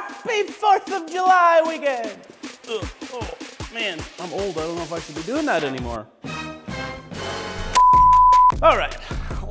Happy 4th of July weekend! Ugh, oh, man, I'm old. I don't know if I should be doing that anymore. All right,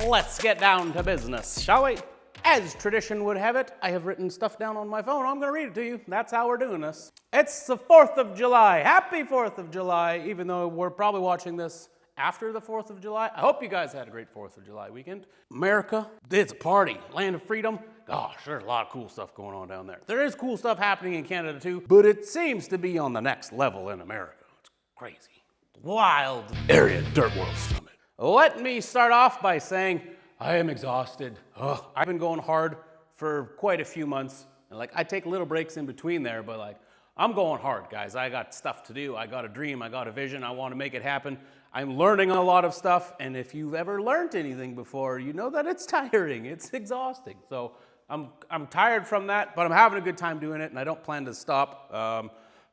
let's get down to business, shall we? As tradition would have it, I have written stuff down on my phone. I'm going to read it to you. That's how we're doing this. It's the 4th of July. Happy 4th of July, even though we're probably watching this after the 4th of July. I hope you guys had a great 4th of July weekend. America, it's a party. Land of freedom. Gosh, there's a lot of cool stuff going on down there. There is cool stuff happening in Canada too, but it seems to be on the next level in America. It's crazy. Wild Ariat Dirt World Summit. Let me start off by saying I am exhausted. I've been going hard for quite a few months. And I take little breaks in between there, but I'm going hard, guys. I got stuff to do. I got a dream. I got a vision. I want to make it happen. I'm learning a lot of stuff. And if you've ever learned anything before, you know that it's tiring. It's exhausting. So I'm tired from that, but I'm having a good time doing it. And I don't plan to stop.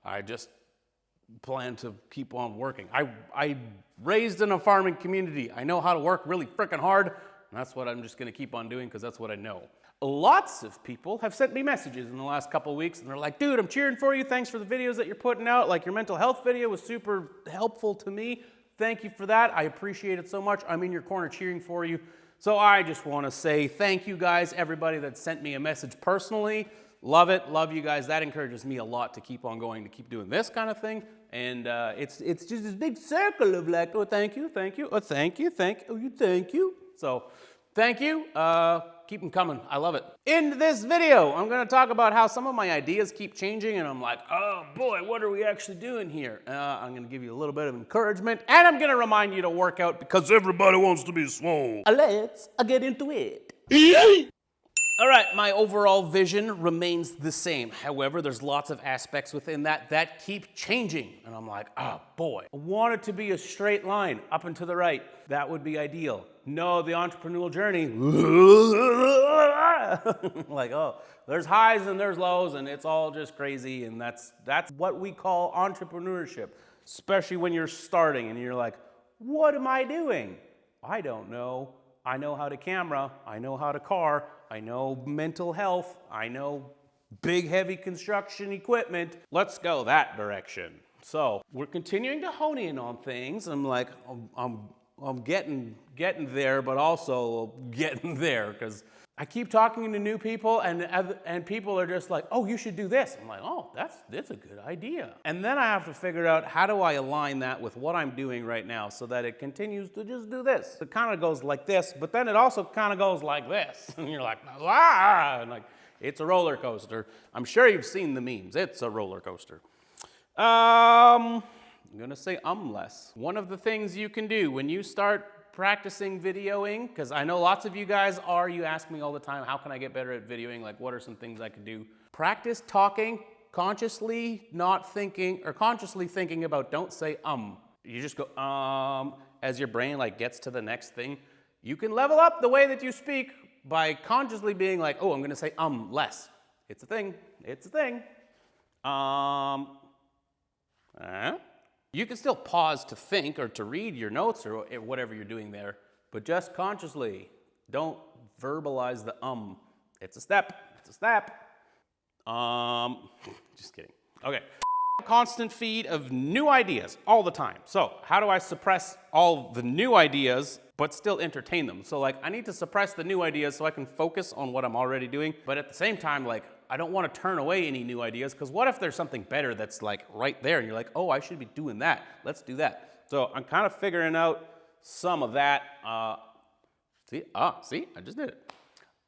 I just plan to keep on working. I raised in a farming community. I know how to work really freaking hard, and that's what I'm just gonna keep on doing because that's what I know. Lots of people have sent me messages in the last couple of weeks, and they're like, dude, I'm cheering for you. Thanks for the videos that you're putting out. Like your mental health video was super helpful to me. Thank you for that. I appreciate it so much. I'm in your corner cheering for you. So I just wanna say thank you guys, everybody that sent me a message personally. Love it, love you guys. That encourages me a lot to keep on going, to keep doing this kind of thing. And it's just this big circle of oh, thank you, oh, thank you, thank you. So, thank you. Keep them coming. I love it. In this video, I'm going to talk about how some of my ideas keep changing, and I'm like, oh boy, what are we actually doing here? I'm going to give you a little bit of encouragement, and I'm going to remind you to work out because everybody wants to be swole. Let's get into it. All right, my overall vision remains the same. However, there's lots of aspects within that keep changing. And I'm like, oh boy, I want it to be a straight line up and to the right. That would be ideal. No, the entrepreneurial journey, there's highs and there's lows and it's all just crazy. And that's what we call entrepreneurship, especially when you're starting and you're like, what am I doing? I don't know. I know how to camera. I know how to car. I know mental health. I know big, heavy construction equipment. Let's go that direction. So we're continuing to hone in on things. I'm like, I'm getting there, but also getting there because I keep talking to new people and people are just like, oh, you should do this. I'm like, oh, that's a good idea. And then I have to figure out how do I align that with what I'm doing right now so that it continues to just do this. It kind of goes like this, but then it also kind of goes like this. And you're like, ah, and it's a roller coaster. I'm sure you've seen the memes. It's a roller coaster. I'm gonna say less. One of the things you can do when you start practicing videoing, because I know lots of you guys you ask me all the time, how can I get better at videoing? Like, what are some things I can do? Practice talking, consciously not thinking, or consciously thinking about, don't say You just go as your brain gets to the next thing. You can level up the way that you speak by consciously being like, oh, I'm gonna say less. It's a thing, it's a thing. You can still pause to think or to read your notes or whatever you're doing there, but just consciously, don't verbalize the It's a step, it's a step. Just kidding. Okay. Constant feed of new ideas all the time. So how do I suppress all the new ideas but still entertain them? So I need to suppress the new ideas so I can focus on what I'm already doing, but at the same time, I don't want to turn away any new ideas because what if there's something better that's right there and you're like, oh, I should be doing that. Let's do that. So I'm kind of figuring out some of that. See, I just did it.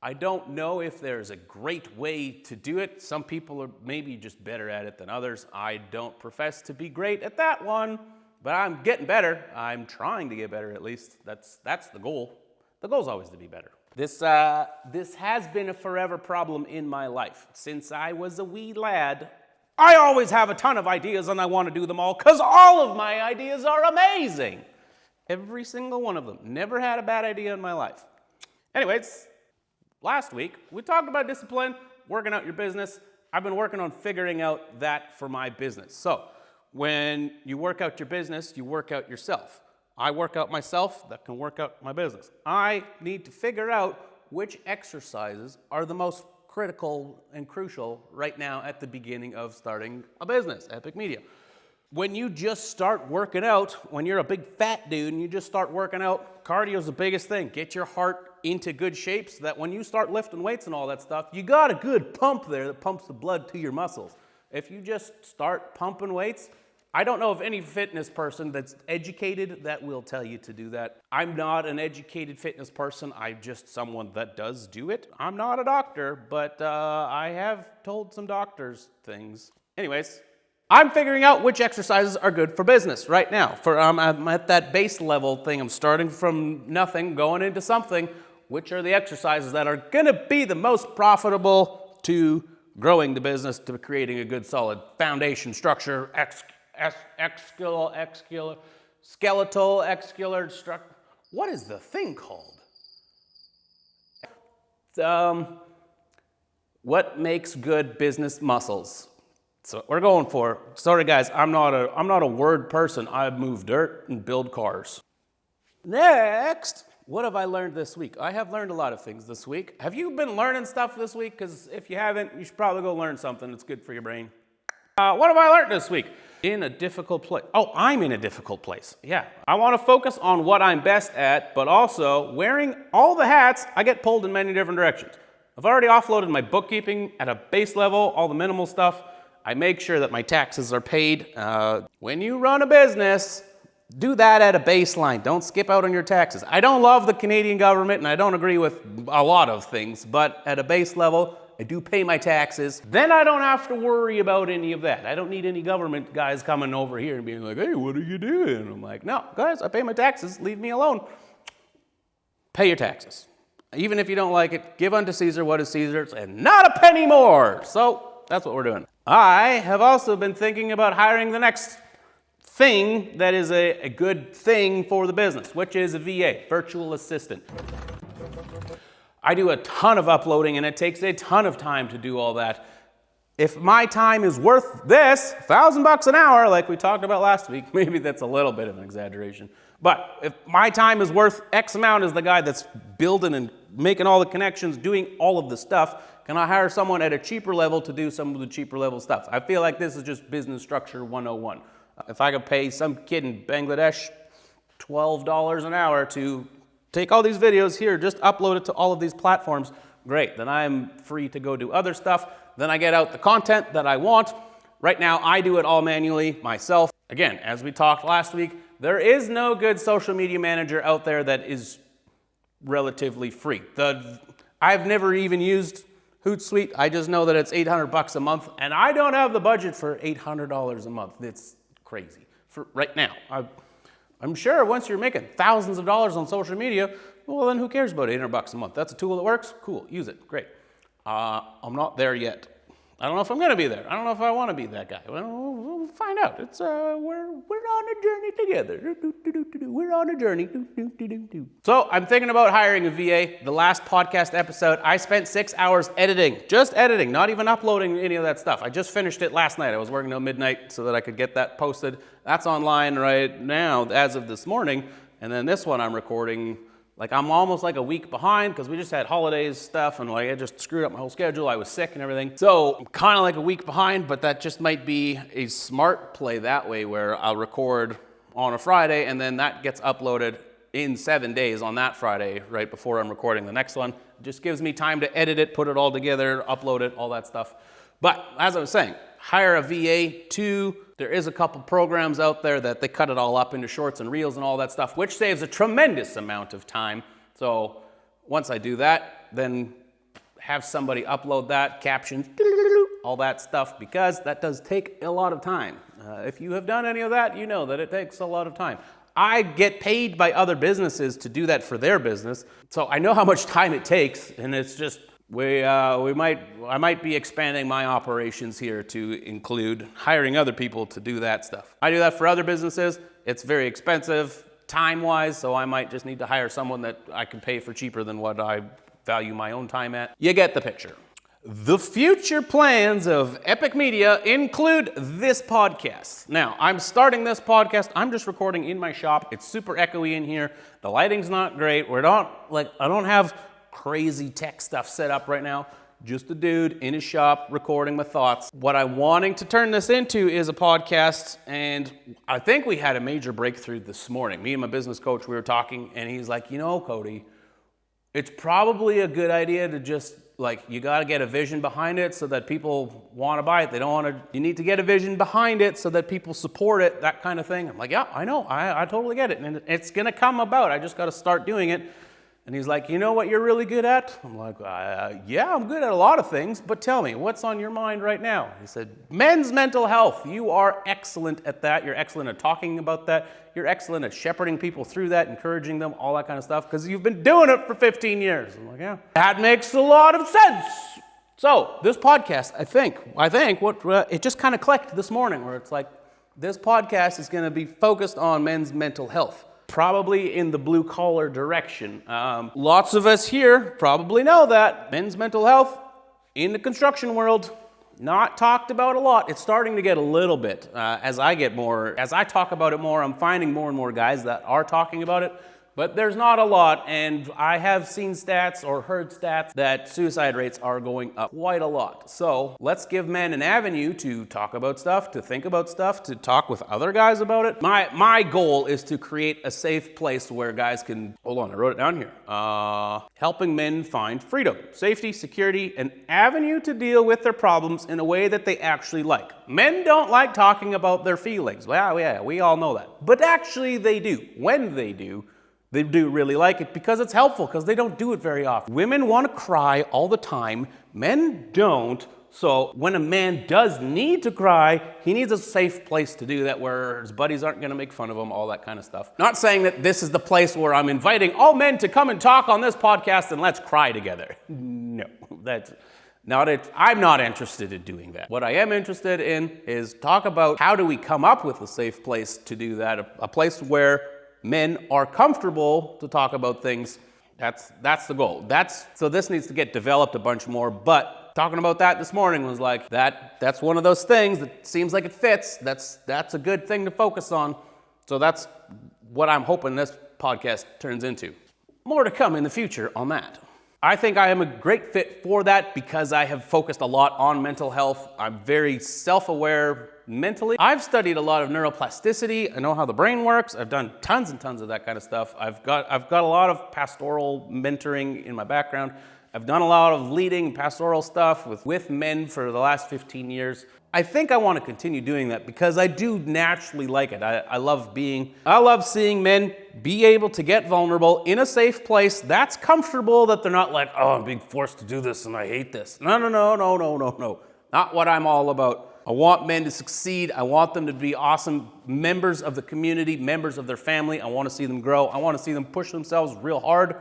I don't know if there's a great way to do it. Some people are maybe just better at it than others. I don't profess to be great at that one, but I'm getting better. I'm trying to get better at least. That's the goal. The goal is always to be better. This has been a forever problem in my life. Since I was a wee lad, I always have a ton of ideas and I want to do them all because all of my ideas are amazing. Every single one of them. Never had a bad idea in my life. Anyways, last week we talked about discipline, working out your business. I've been working on figuring out that for my business. So when you work out your business, you work out yourself. I work out myself, that can work out my business. I need to figure out which exercises are the most critical and crucial right now at the beginning of starting a business, Epic Media. When you just start working out, when you're a big fat dude and you just start working out, cardio is the biggest thing. Get your heart into good shape so that when you start lifting weights and all that stuff, you got a good pump there that pumps the blood to your muscles. If you just start pumping weights, I don't know of any fitness person that's educated that will tell you to do that. I'm not an educated fitness person. I'm just someone that does do it. I'm not a doctor, but I have told some doctors things. Anyways, I'm figuring out which exercises are good for business right now. I'm at that base level thing. I'm starting from nothing, going into something. Which are the exercises that are going to be the most profitable to growing the business, to creating a good solid foundation structure, skeletal, excular structure. What is the thing called? What makes good business muscles? So we're going for. Sorry guys, I'm not a word person. I move dirt and build cars. Next, what have I learned this week? I have learned a lot of things this week. Have you been learning stuff this week? Because if you haven't, you should probably go learn something. It's good for your brain. What have I learned this week? In a difficult place. Oh, I'm in a difficult place. Yeah. I want to focus on what I'm best at, but also wearing all the hats, I get pulled in many different directions. I've already offloaded my bookkeeping at a base level, all the minimal stuff. I make sure that my taxes are paid. When you run a business, do that at a baseline. Don't skip out on your taxes. I don't love the Canadian government and I don't agree with a lot of things, but at a base level, I do pay my taxes. Then I don't have to worry about any of that. I don't need any government guys coming over here and being like, hey, what are you doing? I'm like, no, guys, I pay my taxes. Leave me alone. Pay your taxes. Even if you don't like it, give unto Caesar what is Caesar's and not a penny more. So that's what we're doing. I have also been thinking about hiring the next thing that is a good thing for the business, which is a VA, virtual assistant. I do a ton of uploading and it takes a ton of time to do all that. If my time is worth this, $1,000 an hour, like we talked about last week, maybe that's a little bit of an exaggeration. But if my time is worth X amount as the guy that's building and making all the connections, doing all of the stuff, can I hire someone at a cheaper level to do some of the cheaper level stuff? I feel like this is just business structure 101. If I could pay some kid in Bangladesh $12 an hour to take all these videos here, just upload it to all of these platforms, great. Then I'm free to go do other stuff. Then I get out the content that I want. Right now, I do it all manually myself. Again, as we talked last week, there is no good social media manager out there that is relatively free. I've never even used Hootsuite. I just know that it's $800 a month, and I don't have the budget for $800 a month. It's crazy for right now. I'm sure once you're making thousands of dollars on social media, well, then who cares about $800 a month? That's a tool that works? Cool, use it, great. I'm not there yet. I don't know if I'm gonna be there. I don't know if I wanna be that guy. We'll find out. It's, we're on a journey together. We're on a journey. So I'm thinking about hiring a VA. The last podcast episode, I spent 6 hours editing, just editing, not even uploading any of that stuff. I just finished it last night. I was working till midnight so that I could get that posted. That's online right now as of this morning. And then this one I'm recording, like I'm almost like a week behind because we just had holidays stuff and like I just screwed up my whole schedule. I was sick and everything. So I'm kind of like a week behind, but that just might be a smart play that way where I'll record on a Friday and then that gets uploaded in 7 days on that Friday right before I'm recording the next one. It just gives me time to edit it, put it all together, upload it, all that stuff. But as I was saying, hire a VA too. There is a couple programs out there that they cut it all up into shorts and reels and all that stuff, which saves a tremendous amount of time. So once I do that, then have somebody upload that, captions, all that stuff, because that does take a lot of time. If you have done any of that, you know that it takes a lot of time. I get paid by other businesses to do that for their business, so I know how much time it takes, and it's just, I might be expanding my operations here to include hiring other people to do that stuff. I do that for other businesses. It's very expensive time-wise, so I might just need to hire someone that I can pay for cheaper than what I value my own time at. You get the picture. The future plans of Epic Media include this podcast. Now, I'm starting this podcast. I'm just recording in my shop. It's super echoey in here. The lighting's not great. I don't have crazy tech stuff set up right now, Just a dude in his shop recording my thoughts. What I'm wanting to turn this into is a podcast, and I think we had a major breakthrough this morning. Me and my business coach, we were talking, and he's like, you know, Cody, it's probably a good idea to just, like, you got to get a vision behind it so that people want to buy it. They don't want to, you need to get a vision behind it so that people support it, that kind of thing. I'm like, yeah, I know, I totally get it. And it's going to come about. I just got to start doing it. And he's like, you know what you're really good at? I'm like, yeah, I'm good at a lot of things, but tell me, what's on your mind right now? He said, men's mental health. You are excellent at that. You're excellent at talking about that. You're excellent at shepherding people through that, encouraging them, all that kind of stuff, because you've been doing it for 15 years. I'm like, yeah, that makes a lot of sense. So this podcast, I think it just kind of clicked this morning, where it's like, this podcast is going to be focused on men's mental health. Probably in the blue collar direction. Lots of us here probably know that men's mental health in the construction world, not talked about a lot. It's starting to get a little bit. As I talk about it more, I'm finding more and more guys that are talking about it, but there's not a lot. And I have seen stats or heard stats that suicide rates are going up quite a lot. So let's give men an avenue to talk about stuff, to think about stuff, to talk with other guys about it. My goal is to create a safe place where guys can, hold on, I wrote it down here. Helping men find freedom, safety, security, an avenue to deal with their problems in a way that they actually like. Men don't like talking about their feelings. Well, yeah, we all know that. But actually they do. When they do really like it because it's helpful, because they don't do it very often. Women want to cry all the time. Men don't. So when a man does need to cry, he needs a safe place to do that where his buddies aren't going to make fun of him, all that kind of stuff. Not saying that this is the place where I'm inviting all men to come and talk on this podcast and let's cry together. No, that's not it. I'm not interested in doing that. What I am interested in is talk about how do we come up with a safe place to do that, a place where men are comfortable to talk about things. That's the goal. So this needs to get developed a bunch more, but talking about that this morning was like, that's one of those things that seems like it fits. That's a good thing to focus on. So that's what I'm hoping this podcast turns into. More to come in the future on that. I think I am a great fit for that because I have focused a lot on mental health. I'm very self-aware mentally. I've studied a lot of neuroplasticity. I know how the brain works. I've done tons and tons of that kind of stuff. I've got a lot of pastoral mentoring in my background. I've done a lot of leading pastoral stuff with men for the last 15 years. I think I want to continue doing that because I do naturally like it. I love seeing men be able to get vulnerable in a safe place that's comfortable, that they're not like, oh, I'm being forced to do this and I hate this. No. Not what I'm all about. I want men to succeed. I want them to be awesome members of the community, members of their family. I want to see them grow. I want to see them push themselves real hard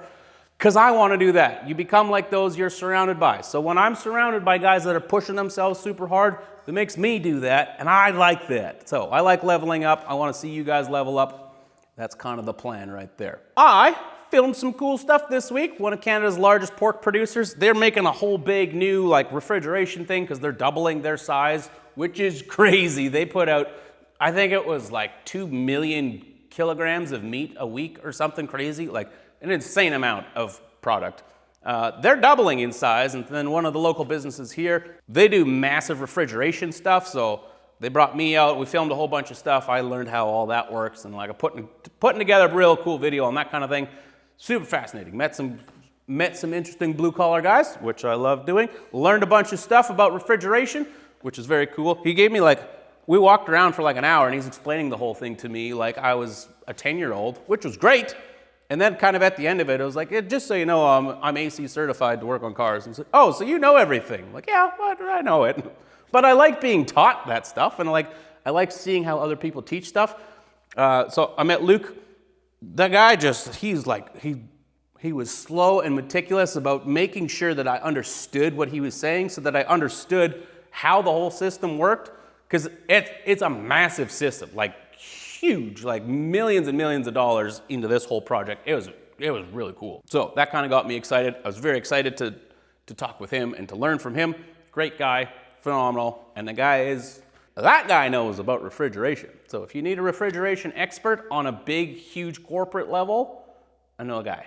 because I want to do that. You become like those you're surrounded by. So when I'm surrounded by guys that are pushing themselves super hard, it makes me do that, and I like that. So I like leveling up. I want to see you guys level up. That's kind of the plan right there. I filmed some cool stuff this week. One of Canada's largest pork producers, they're making a whole big new refrigeration thing because they're doubling their size, which is crazy. They put out, I think it was 2 million kilograms of meat a week or something crazy, an insane amount of product. They're doubling in size, and then one of the local businesses here, they do massive refrigeration stuff, so they brought me out. We filmed a whole bunch of stuff. I learned how all that works, and putting together a real cool video on that kind of thing. Super fascinating. Met some interesting blue-collar guys, which I love doing. Learned a bunch of stuff about refrigeration, which is very cool. He gave me we walked around for an hour, and he's explaining the whole thing to me like I was a 10-year-old, which was great. And then kind of at the end of it, it was like, just so you know, I'm AC certified to work on cars. And oh, so you know everything. Yeah, I know it. But I like being taught that stuff, and I like seeing how other people teach stuff. So I met Luke. The guy he was slow and meticulous about making sure that I understood what he was saying so that I understood how the whole system worked. Because it's a massive system, huge, millions and millions of dollars into this whole project. It was really cool. So that kind of got me excited. I was very excited to talk with him and to learn from him. Great guy, phenomenal. And that guy knows about refrigeration. So if you need a refrigeration expert on a big, huge corporate level, I know a guy.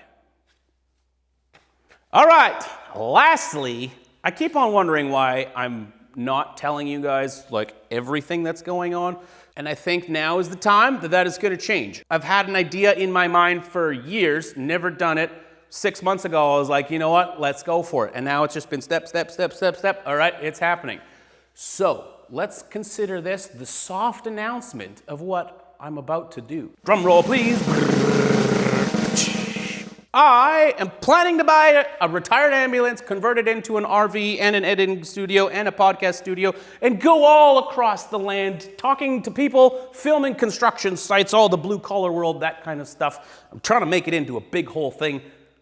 All right, lastly, I keep on wondering why I'm not telling you guys like everything that's going on. And I think now is the time that is going to change. I've had an idea in my mind for years, never done it. 6 months ago, I was like, you know what, let's go for it. And now it's just been step, step, step, step, step. All right, it's happening. So let's consider this the soft announcement of what I'm about to do. Drum roll, please. I am planning to buy a retired ambulance, convert it into an RV and an editing studio and a podcast studio, and go all across the land, talking to people, filming construction sites, all the blue collar world, that kind of stuff. I'm trying to make it into a big whole thing,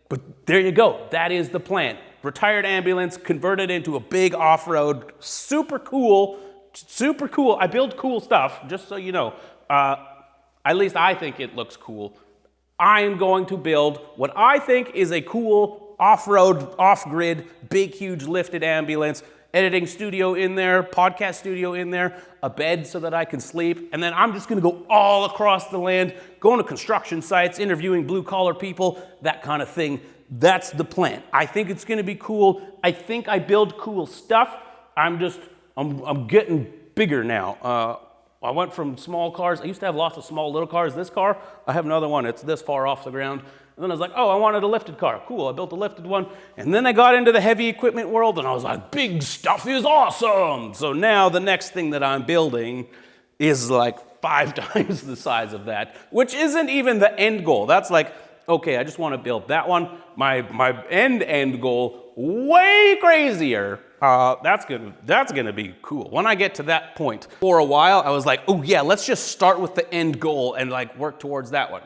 but there you go. That is the plan. Retired ambulance, converted into a big off-road, super cool, super cool. I build cool stuff, just so you know. At least I think it looks cool. I am going to build what I think is a cool off-road, off-grid, big, huge lifted ambulance, editing studio in there, podcast studio in there, a bed so that I can sleep, and then I'm just gonna go all across the land, going to construction sites, interviewing blue-collar people, that kind of thing. That's the plan. I think it's gonna be cool. I think I build cool stuff. I'm getting bigger now. I went from small cars. I used to have lots of small little cars. This car, I have another one. It's this far off the ground. And then I was like, oh, I wanted a lifted car. Cool, I built a lifted one. And then I got into the heavy equipment world and I was like, big stuff is awesome. So now the next thing that I'm building is like 5 times the size of that, which isn't even the end goal. That's like, okay, I just want to build that one. My end goal, way crazier. That's gonna be cool. When I get to that point, for a while, I was like, oh yeah, let's just start with the end goal and like work towards that one.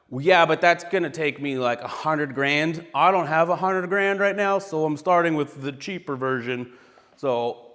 Well, yeah, but that's gonna take me like 100 grand. I don't have 100 grand right now, so I'm starting with the cheaper version. So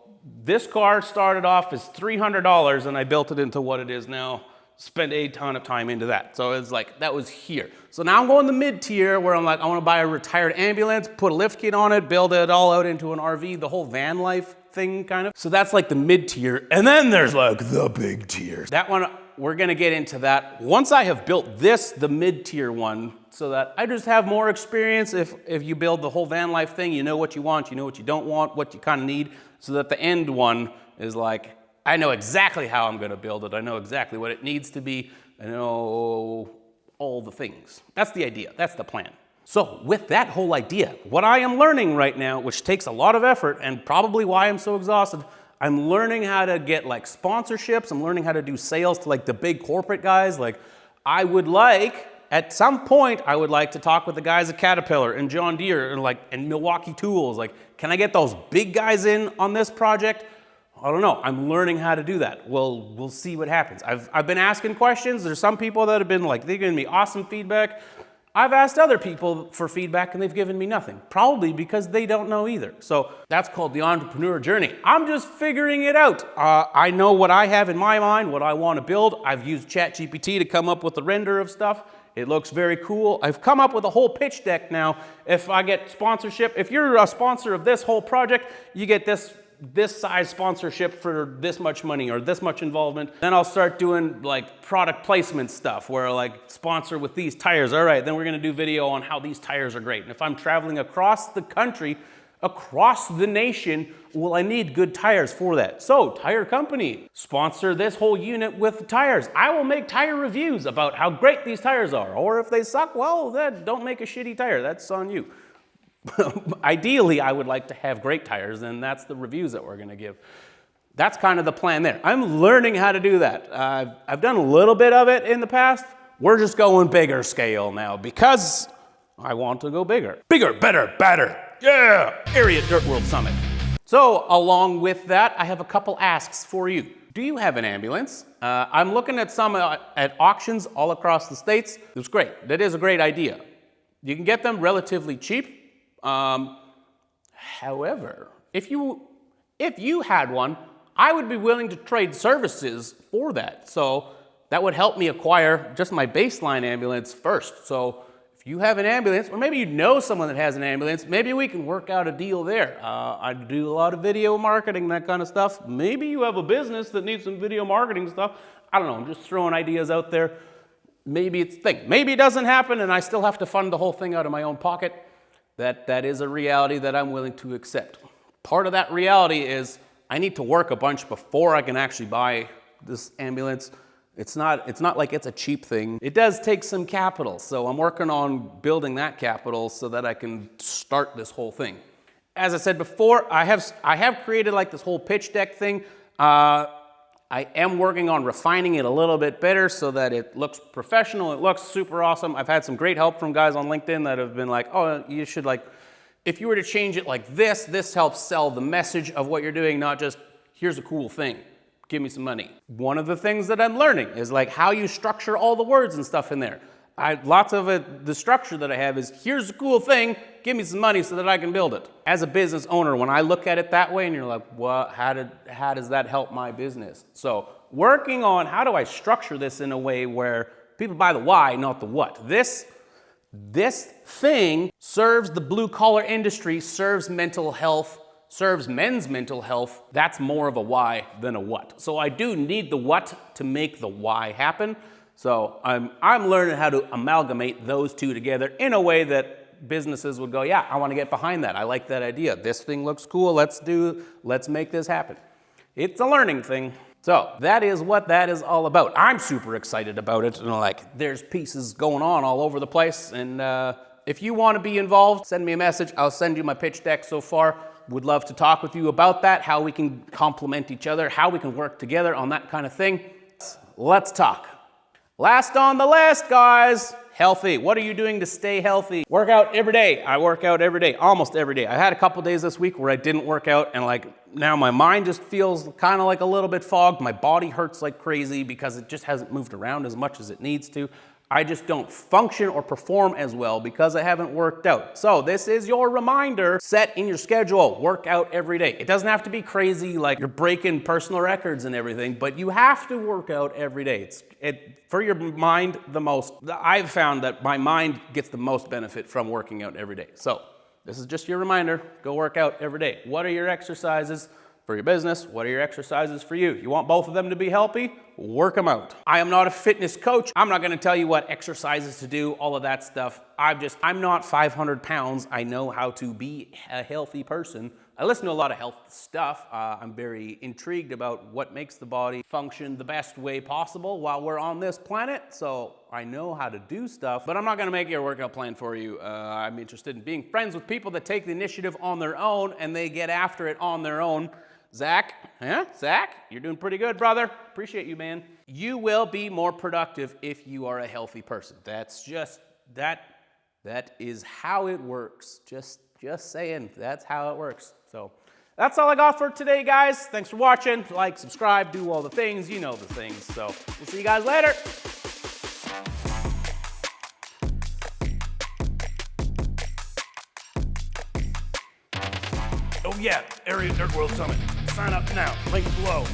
this car started off as $300 and I built it into what it is now. Spent a ton of time into that. So it's like, that was here. So now I'm going the mid-tier where I'm like, I want to buy a retired ambulance, put a lift kit on it, build it all out into an RV, the whole van life thing kind of. So that's like the mid-tier. And then there's like the big tier. That one, we're going to get into that once I have built this, the mid-tier one, so that I just have more experience. If you build the whole van life thing, you know what you want, you know what you don't want, what you kind of need, so that the end one is like, I know exactly how I'm going to build it. I know exactly what it needs to be. I know all the things. That's the idea. That's the plan. So with that whole idea, what I am learning right now, which takes a lot of effort and probably why I'm so exhausted, I'm learning how to get like sponsorships. I'm learning how to do sales to like the big corporate guys. Like I would like, at some point, I would like to talk with the guys at Caterpillar and John Deere and Milwaukee Tools. Like, can I get those big guys in on this project? I don't know. I'm learning how to do that. Well, we'll see what happens. I've been asking questions. There's some people that have been like, they've given me awesome feedback. I've asked other people for feedback and they've given me nothing. Probably because they don't know either. So that's called the entrepreneur journey. I'm just figuring it out. I know what I have in my mind, what I want to build. I've used ChatGPT to come up with the render of stuff. It looks very cool. I've come up with a whole pitch deck now. If I get sponsorship, if you're a sponsor of this whole project, you get this size sponsorship for this much money or this much involvement. Then I'll start doing like product placement stuff where like sponsor with these tires. All right, then we're gonna do video on how these tires are great. And if I'm traveling across the country, across the nation, well, I need good tires for that. So tire company, sponsor this whole unit with tires. I will make tire reviews about how great these tires are. Or if they suck, well, then don't make a shitty tire. That's on you. Ideally, I would like to have great tires, and that's the reviews that we're going to give. That's kind of the plan there. I'm learning how to do that. I've done a little bit of it in the past. We're just going bigger scale now because I want to go bigger. Bigger, better, badder. Yeah! Ariat Dirt World Summit. So, along with that, I have a couple asks for you. Do you have an ambulance? I'm looking at some at auctions all across the states. It's great. That is a great idea. You can get them relatively cheap. However, if you had one, I would be willing to trade services for that. So that would help me acquire just my baseline ambulance first. So if you have an ambulance, or maybe you know someone that has an ambulance, maybe we can work out a deal there. I do a lot of video marketing, that kind of stuff. Maybe you have a business that needs some video marketing stuff. I don't know, I'm just throwing ideas out there. Maybe it's a thing. Maybe it doesn't happen and I still have to fund the whole thing out of my own pocket. That is a reality that I'm willing to accept. part of that reality is I need to work a bunch before I can actually buy this ambulance. It's not like it's a cheap thing. It does take some capital, so I'm working on building that capital so that I can start this whole thing. As I said before, I have created like this whole pitch deck thing. I am working on refining it a little bit better so that it looks professional. It looks super awesome. I've had some great help from guys on LinkedIn that have been like, oh, you should like, if you were to change it like this helps sell the message of what you're doing, not just here's a cool thing. Give me some money. One of the things that I'm learning is like how you structure all the words and stuff in there. Lots of it, the structure that I have is here's a cool thing, give me some money so that I can build it. As a business owner, when I look at it that way and you're like, well, how does that help my business? So working on how do I structure this in a way where people buy the why, not the what. This thing serves the blue collar industry, serves mental health, serves men's mental health. That's more of a why than a what. So I do need the what to make the why happen. So I'm learning how to amalgamate those two together in a way that businesses would go, yeah, I want to get behind that. I like that idea. This thing looks cool. Let's make this happen. It's a learning thing. So that is what that is all about. I'm super excited about it. And like, there's pieces going on all over the place. And if you want to be involved, send me a message. I'll send you my pitch deck so far. Would love to talk with you about that, how we can complement each other, how we can work together on that kind of thing. Let's talk. Last on the list, guys, healthy. What are you doing to stay healthy? Work out every day. I work out every day, almost every day. I had a couple days this week where I didn't work out, and like now my mind just feels kind of like a little bit fogged. My body hurts like crazy because it just hasn't moved around as much as it needs to. I just don't function or perform as well because I haven't worked out. So this is your reminder, set in your schedule, work out every day. It doesn't have to be crazy like you're breaking personal records and everything, but you have to work out every day. For your mind the most. I've found that my mind gets the most benefit from working out every day. So this is just your reminder, go work out every day. What are your exercises for your business? What are your exercises for you? You want both of them to be healthy? Work them out. I am not a fitness coach. I'm not gonna tell you what exercises to do, all of that stuff. I'm not 500 pounds. I know how to be a healthy person. I listen to a lot of health stuff. I'm very intrigued about what makes the body function the best way possible while we're on this planet. So I know how to do stuff, but I'm not gonna make your workout plan for you. I'm interested in being friends with people that take the initiative on their own and they get after it on their own. Zach, you're doing pretty good, brother. Appreciate you, man. You will be more productive if you are a healthy person. That's just, that is how it works. Just saying, that's how it works. So that's all I got for today, guys. Thanks for watching. Like, subscribe, do all the things. You know the things. So we'll see you guys later. Oh yeah, Ariat Nerd World Summit. Sign up now. Link below.